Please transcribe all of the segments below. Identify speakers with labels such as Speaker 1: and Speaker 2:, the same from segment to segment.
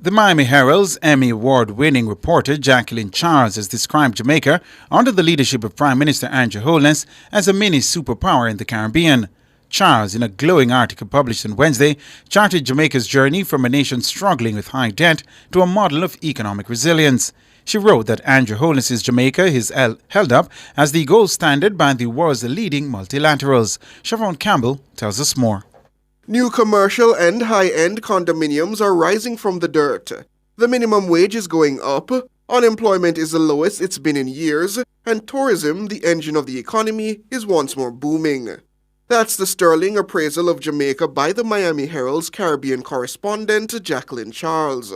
Speaker 1: The Miami Herald's Emmy Award-winning reporter Jacqueline Charles has described Jamaica, under the leadership of Prime Minister Andrew Holness, as a mini superpower in the Caribbean. Charles, in a glowing article published on Wednesday, charted Jamaica's journey from a nation struggling with high debt to a model of economic resilience. She wrote that Andrew Holness's Jamaica is held up as the gold standard by the world's leading multilaterals. Siobhan Campbell tells us more.
Speaker 2: New commercial and high-end condominiums are rising from the dirt. The minimum wage is going up, unemployment is the lowest it's been in years, and tourism, the engine of the economy, is once more booming. That's the sterling appraisal of Jamaica by the Miami Herald's Caribbean correspondent Jacqueline Charles.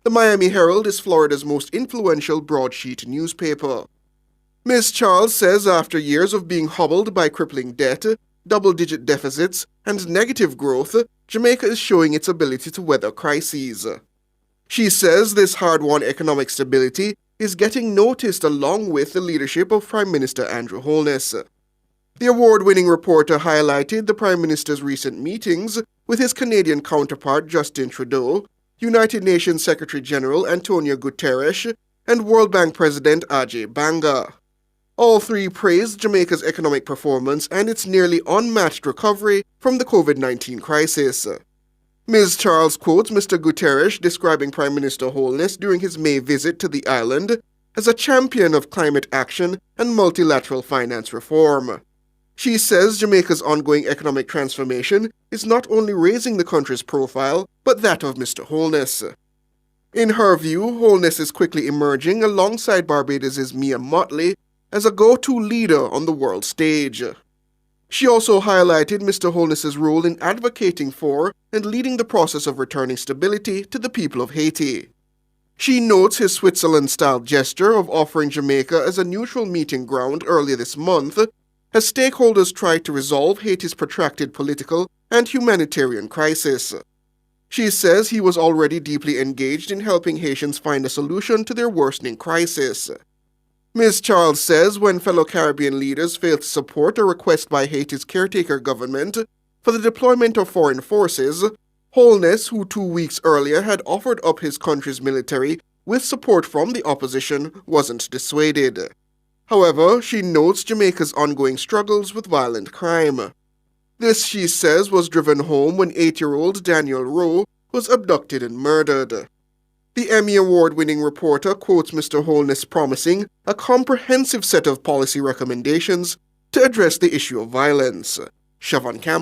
Speaker 2: The Miami Herald is Florida's most influential broadsheet newspaper. Ms. Charles says after years of being hobbled by crippling debt, double-digit deficits, and negative growth, Jamaica is showing its ability to weather crises. She says this hard-won economic stability is getting noticed along with the leadership of Prime Minister Andrew Holness. The award-winning reporter highlighted the Prime Minister's recent meetings with his Canadian counterpart Justin Trudeau, United Nations Secretary-General Antonio Guterres, and World Bank President Ajay Banga. All three praised Jamaica's economic performance and its nearly unmatched recovery from the COVID-19 crisis. Ms. Charles quotes Mr. Guterres describing Prime Minister Holness during his May visit to the island as a champion of climate action and multilateral finance reform. She says Jamaica's ongoing economic transformation is not only raising the country's profile, but that of Mr. Holness. In her view, Holness is quickly emerging alongside Barbados' Mia Mottley as a go-to leader on the world stage. She also highlighted Mr. Holness's role in advocating for and leading the process of returning stability to the people of Haiti. She notes his Switzerland-style gesture of offering Jamaica as a neutral meeting ground earlier this month as stakeholders tried to resolve Haiti's protracted political and humanitarian crisis. She says he was already deeply engaged in helping Haitians find a solution to their worsening crisis. Ms. Charles says when fellow Caribbean leaders failed to support a request by Haiti's caretaker government for the deployment of foreign forces, Holness, who 2 weeks earlier had offered up his country's military with support from the opposition, wasn't dissuaded. However, she notes Jamaica's ongoing struggles with violent crime. This, she says, was driven home when 8-year-old Daniel Rowe was abducted and murdered. The Emmy Award-winning reporter quotes Mr. Holness promising a comprehensive set of policy recommendations to address the issue of violence. Siobhan Campbell.